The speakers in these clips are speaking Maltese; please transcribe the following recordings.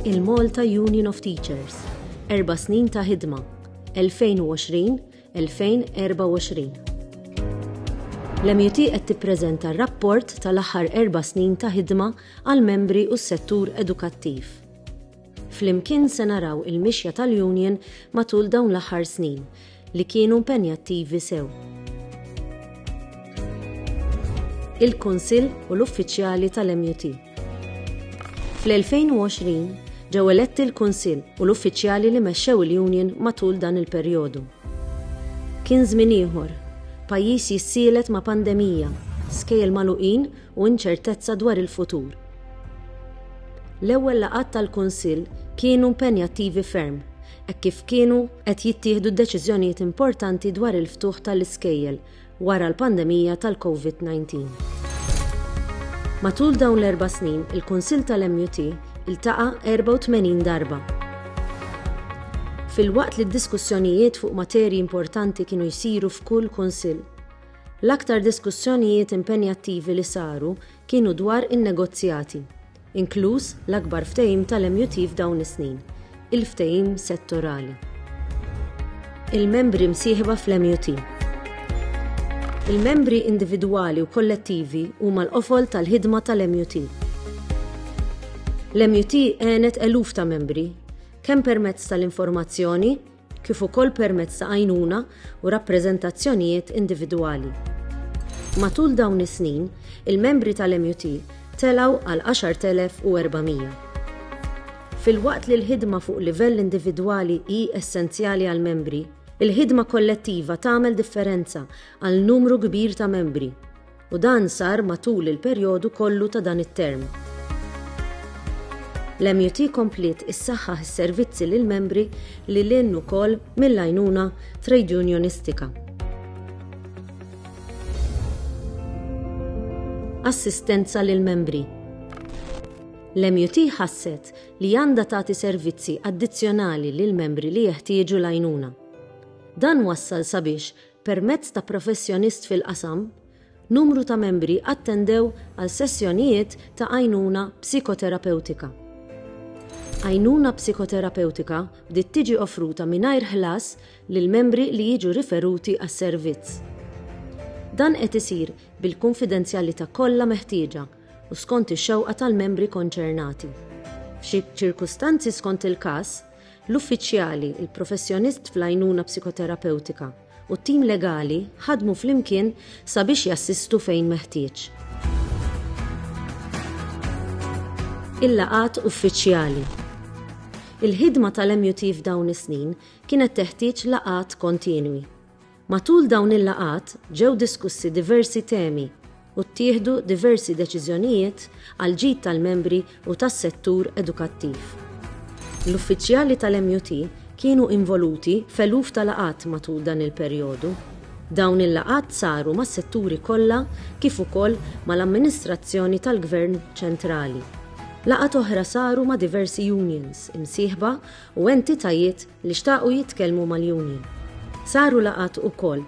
Il-Malta Union of Teachers 4 snin ta' ħidma 2020-2024. L-MUT qed tippreżenta r-rapport tal-aħħar 4 snin ta' ħidma għal membri u s-settur edukattiv. Flimkien se naraw il-mixja tal-Union matul dawn l-aħħar snin li kienu impenjattivi sew. Il-Kunsill u l-Uffiċjali tal-MUT. Fl-2020 ġew eletti l-Kunsill u l-uffiċjali li mexxew il-Union matul dan il-perjodu. Kien żmien ieħor, pajjiż jissielet ma' pandemija, skejjel magħluqin u inċertezza dwar il-futur. L-ewwel laqgħat tal-Kunsill kienu impenjattivi ferm, hekk kif kienu qed jittieħdu deċiżjonijiet importanti dwar il-ftuħ tal-iskejjel wara l-pandemija tal-COVID-19. Matul dawn l-4 snin, il-Kunsill tal-MUT iltaqa' 84 darba. Fil-waqt li d-diskussjonijiet fuq materji importanti kienu jsiru f'kull kunsill, l-aktar diskussjonijiet impenjattivi li saru kienu dwar in-negozjati, inkluż l-akbar ftehim tal-MUT f'dawn is-snin, il-ftehim settorali. Il-membri msieħba fl-MUT. Il-membri individwali u kollettivi huma l-qofol tal-ħidma tal-MUT. L-MUT għenet eluf ta' membri, kemm permezz tal-informazzjoni, kif ukoll permezz ta' għajnuna u rappreżentazzjonijiet individwali. Matul dawn is-snin, il-membri tal-MUT telgħu għal 10,400. Fil-waqt li l-ħidma fuq livell individwali hi essenzjali għal membri, il-ħidma kollettiva tagħmel differenza għal numru kbir ta' membri u dan sar matul il-perjodu kollu ta' dan it-term. L-MUT komplet issaħħaħ is-servizzi lil membri li lin ukoll mill-għajnuna trade unionistika. Assistenza lil membri. L-MUT ħasset li għandha tagħti servizzi addizzjonali lil membri li jeħtieġu l-għajnuna. Dan wassal sabiex, permezz ta' professjonist fil-qasam, numru ta' membri attendew għal sessjonijiet ta' għajnuna psikoterapeutika. Għajnuna psikoterapeutika bdiet tiġi offruta mingħajr ħlas lil membri li jiġu riferuti għas-servizz. Dan qed isir bil-konfidenzjalità kollha meħtieġa u skont ix-xewqa tal-membri konċernati. F'xi ċirkustanzi skont il-każ, l-uffiċjali, il-professjonist fl-għajnuna psikoterapeutika u t-tim legali ħadmu flimkien sabiex jassistu fejn meħtieġ. Il-laqat uffiċjali. Il-ħidma tal-MUT f'dawn is-snin kienet teħtieġ laqat kontinwi. Matul dawn il-laqat ġew diskussi diversi temi u ttieħdu diversi deċiżjonijiet għal ġid tal-membri u tas-settur edukattiv. L-uffiċjali tal-MUT kienu involuti f'eluf ta' laqat matul dan il-perjodu. Dawn il-laqat saru mas-setturi kollha kif ukoll mal-amministrazzjoni tal-Gvern ċentrali. Laqat oħra saru ma' diversi unions, imsieħba u entitajiet li xtaqu jitkellmu mal-union. Saru laqat ukoll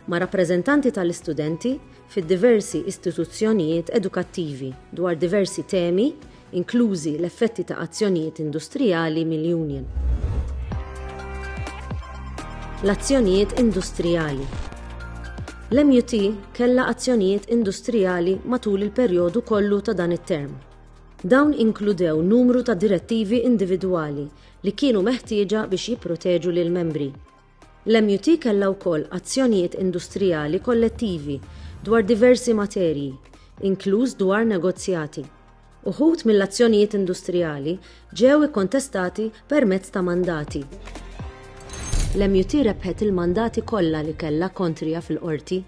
ma' rappreżentanti tal-istudenti fid-diversi istituzzjonijiet edukattivi dwar diversi temi, inklużi l-effetti ta' azzjonijiet industrijali mill-union. L-azzjonijiet industrijali. L-MUT kellha azzjonijiet industrijali matul il-perjodu kollu ta' dan it-term. Dawn inkludew numru ta' direttivi individwali li kienu meħtieġa biex jipproteġu lil membri. L-MUT kellha wkoll azzjonijiet industrijali kollettivi dwar diversi materji, inkluż dwar negozjati. Uħud mill-azzjonijiet industrijali ġew ikkontestati permezz ta' mandati. L-MUT rebħet il-mandati kollha li kellha kontrija fil-qorti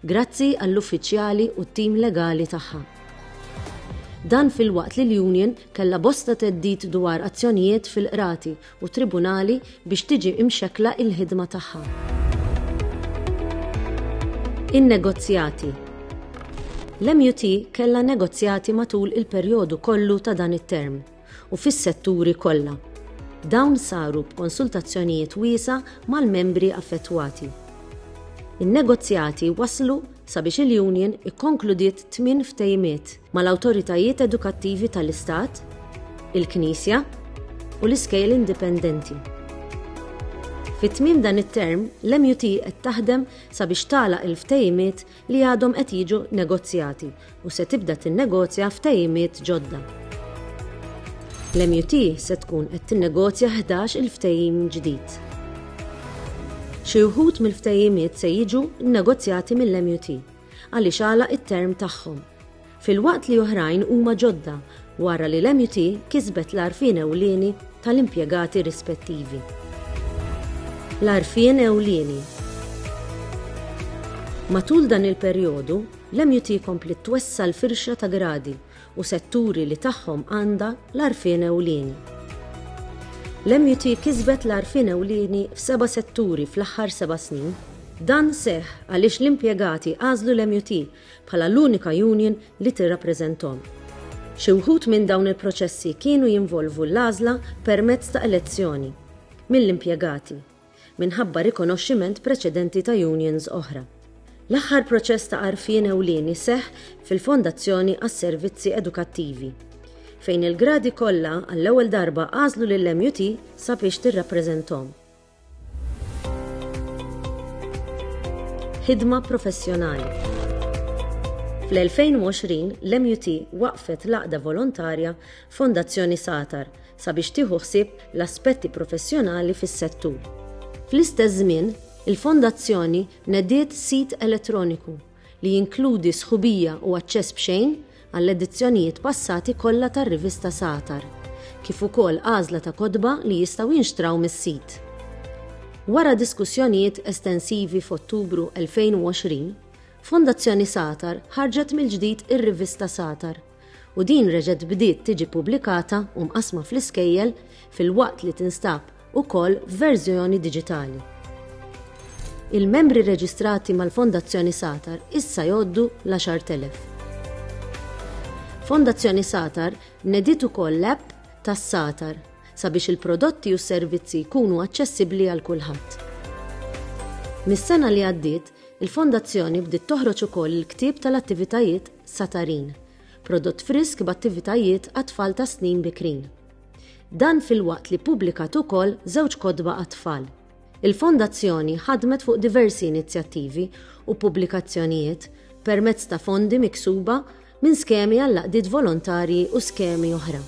grazzi għall-uffiċjali u t-tim legali tagħha. Dan fil-waqt li l-Union kellha bosta teddid dwar azzjonijiet fil-qrati u tribunali biex tiġi imxekkla il-ħidma tagħha. In-negozjati. L-MUT kellha negozjati matul il-perjodu kollu ta' dan it-term u fis-setturi kollha. Dawn saru b'konsultazzjonijiet wiesa mal-membri affettwati. In-negozjati waslu sabiex il-Union ikkonkludiet 8 ftehimiet mal-awtoritajiet edukattivi tal-Istat, il-Knisja, u l-iskejl indipendenti. Fit-tmiem dan it-term, l-MUT qed taħdem sabiex tagħlaq il-ftehimiet li għadhom qed jiġu negozjati u se tibda tinnegozja ftehimiet ġodda. L-MUT se tkun qed tinnegozja 11 il-ftehim ġdid. Xi wħud mill-ftehimiet se jiġu nnegozjati mill-MUT għaliex għalaq it-term tagħhom. Fil-waqt li oħrajn huma ġodda wara li l-MUT kisbet l-għarfien ewlieni tal-impjegati rispettivi. L-għarfien ewlieni. Matul dan il-perjodu, l-MUT komplet twessa l-firxa ta' gradi u setturi li tagħhom għandha l-għarfien ewlieni. L-MUT kisbet l-għarfien ewlieni f'7 setturi fl-aħħar 7 snin. Dan seħħ għaliex l-impjegati għażlu l-MUT bħala l-unika union li tirrappreżenthom. Xi wħud minn dawn il-proċessi kienu jinvolvu l-għażla permezz ta' elezzjoni mill-impjegati minħabba rikonoxximent preċedenti ta' unions oħra. L-aħħar proċess ta' għarfien ewlieni seħħ fil-Fondazzjoni għas-Servizzi Edukattivi, fejn il-gradi kollha għall-ewwel darba għażlu lill-MUT sabiex tirrappreżenthom. Ħidma professjonali. Fl-2020 l-MUT waqfet l-għaqda volontarja Fondazzjoni Satar sabiex tieħu ħsieb l-aspetti professjonali fis-settur. Fl-istess żmien, il-Fondazzjoni nediet sit elettroniku li jinkludi sħubija u aċċess b'xejn għall-edizzjonijiet passati kollha tar-rivista Satar, kif ukoll għażla ta' kotba li jistgħu jinxtraw mis-sit. Wara diskussjonijiet estensivi f'Ottubru 2020, Fondazzjoni Satar ħarġet mill-ġdid ir-rivista Satar u din reġgħet bdiet tiġi pubblikata u mqasma fl-iskejjel fil-waqt li tinstab ukoll f'verżjoni diġitali. Il-membri reġistrati mal-Fondazzjoni Satar issa jgħoddu l-10,000. Fondazzjoni Satar nediet ukoll l-app tas-Satar sabiex il-prodotti u s-servizzi jkunu aċċessibbli għal kulħadd. Mis-sena li għaddiet, il-Fondazzjoni bdiet toħroġ ukoll il-ktieb tal-attivitajiet Satarin, prodott frisk b'attivitajiet għat-tfal ta' snin bikrin. Dan fil-waqt li pubblikat ukoll 2 kotba għat-tfal. Il-Fondazzjoni ħadmet fuq diversi inizjattivi u pubblikazzjonijiet permezz ta' fondi miksuba minn skemi għall-għaqdiet volontarji u skemi oħra.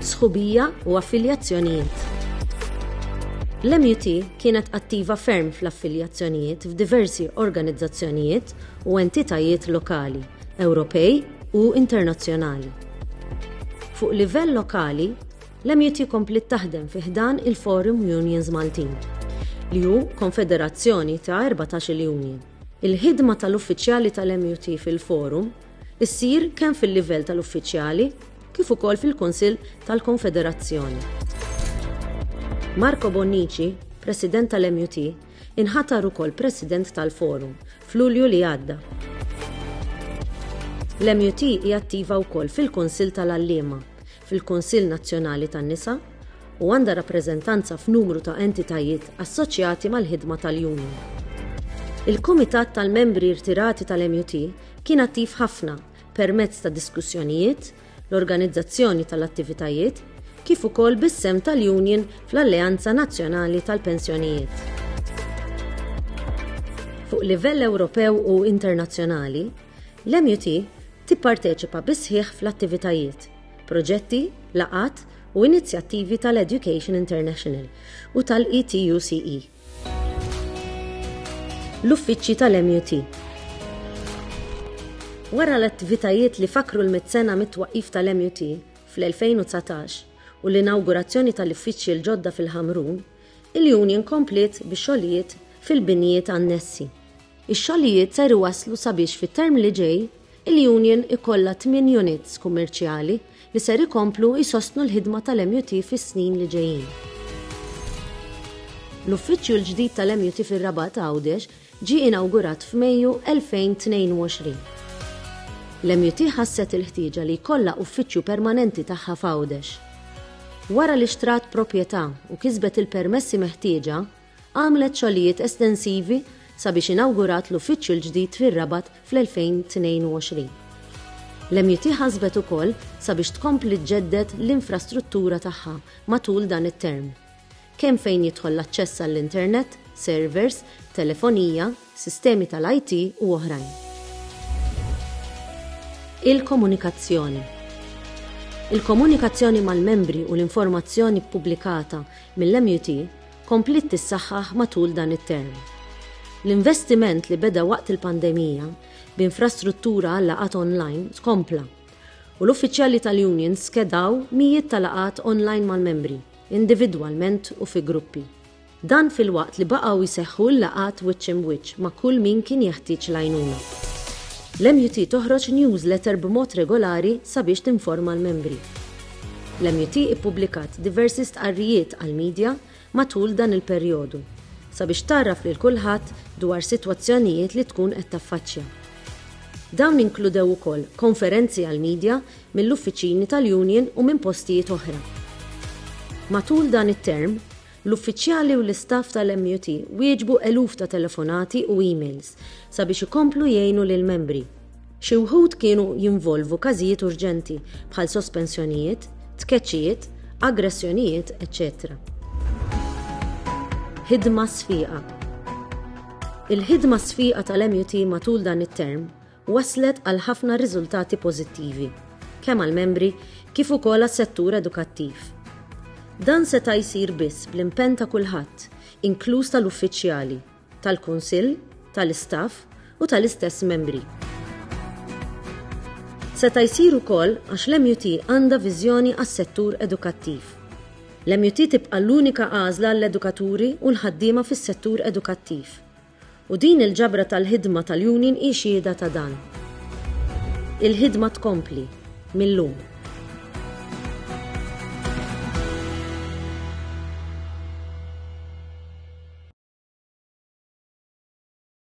Sħubija u affiljazzjonijiet. L-MUT kienet attiva ferm fl-affiljazzjonijiet f'diversi organizzazzjonijiet u entitajiet lokali, Ewropej u internazzjonali. Fuq livell lokali, l-MUT komplet taħdem fih dan il-Forum Unions Maltin, li hu konfederazzjoni ta' 14 union. Il-ħidma tal-uffiċjali tal-MUT fil-forum issir kemm fil-livell tal-uffiċjali kif ukoll fil-Kunsill tal-Konfederazzjoni. Marco Bonnici, President tal-MUT, inħatar ukoll President tal-Forum f'Lulju li għadda. L-MUT hija attiva wkoll fil-Kunsill tal-Għalliema, fil-Kunsill Nazzjonali tan-Nisa u għandha rappreżentanza f'numru ta' entitajiet assoċjati mal-ħidma tal-Union. Il-Kumitat tal-Membri Irtirati tal-MUT kien attiv ħafna permezz ta' diskussjonijiet, l-organizzazzjoni tal-attivitajiet, kif ukoll bis-sem tal-Union fl-Alleanza Nazzjonali tal-Pensjonijiet. Fuq livell Ewropew u internazzjonali, l-MUT tipparteċipa bisħieħ fl-attivitajiet, proġetti, laqat u inizjattivi tal-Education International u tal-ETUCE. L-uffiċċji tal-MUT. Wara l-attivitajiet li fakru l-100 mit-twaqqif tal-MUT fl-2019 u l-inaugurazzjoni tal-uffiċċji l-ġodda fil-Ħamrun, il-Union komplet bix-xogħlijiet fil-binijiet annessi. Ix-xogħlijiet ser iwasslu sabiex fit-term li ġej il-Union ikollha 8 units kummerċjali li ser ikomplu jsostnu l-ħidma tal-MUT fis-snin li ġejjin. L-uffiċċju l-ġdid tal-MUT fir-Rabat Għawdex ġie inawgurat f'Mejju 2022. L-MUT ħasset il-ħtieġa li jkollha uffiċċju permanenti tagħha f'Għawdex. Wara li xtrat proprjetà u kisbet il-permessi meħtieġa, għamlet xogħlijiet estensivi sabiex inawgurat l-uffiċċju l-ġdid fir-Rabat fl-2022. L-MUT ħasbet ukoll sabiex tkompli tġedded l-infrastruttura tagħha matul dan it-term. Kemm fejn jidħol l-aċċess għall-internet, servers, telefonija, sistemi tal-IT u oħrajn. Il-komunikazzjoni. Il-komunikazzjoni mal-membri u l-informazzjoni ppubblikata mill-MUT komplit tissaħħaħ matul dan it-term. L-investiment li beda waqt il-pandemija b'infrastruttura għal laqat online tkompla u l-uffiċjali tal-union skedaw mijiet ta' laqat online mal-membri, individwalment u fi gruppi. Dan fil-waqt li baqgħu jseħħu l-laqat wiċċ imwiċċ ma' kull min kien jeħtieġ l-għajnuna. L-MUT toħroġ newsletter b'mod regolari sabiex tinforma l-membri. L-MUT ippubblikat diversi stqarrijiet għal-medja matul dan il-perjodu sabiex tarraf lil kulħadd dwar sitwazzjonijiet li tkun qed taffaċċja. Dawn inkludew ukoll konferenzi għal-medja mill-uffiċini tal-union u minn postijiet oħra. Matul dan it-term, l-uffiċjali u l-istaff tal-MUT wieġbu eluf ta' telefonati u emails sabiex ikomplu jgħinu lil membri. Xi wħud kienu jinvolvu każijiet urġenti bħal sospensjonijiet, tkeċċijiet, aggressjonijiet, etc. Ħidma sfiqa. Il-ħidma sfiqa tal-MUT matul dan it-term waslet għal ħafna riżultati pożittivi, kemm għall-membri kif ukoll għas-settur edukattiv. Dan seta' jsir biss bl-impenn ta' kulħadd, inkluż tal-uffiċjali, tal-kunsill, tal-istaff u tal-istess membri. Seta' jsir ukoll għax l-MUT għandha viżjoni għas-settur edukattiv. L-MUT tibqa' l-unika għażla għall-edukaturi u l-ħaddiema fis-settur edukattiv. U din il-ġabra tal-ħidma tal-union hi xhieda ta' dan. Il-ħidma tkompli millum.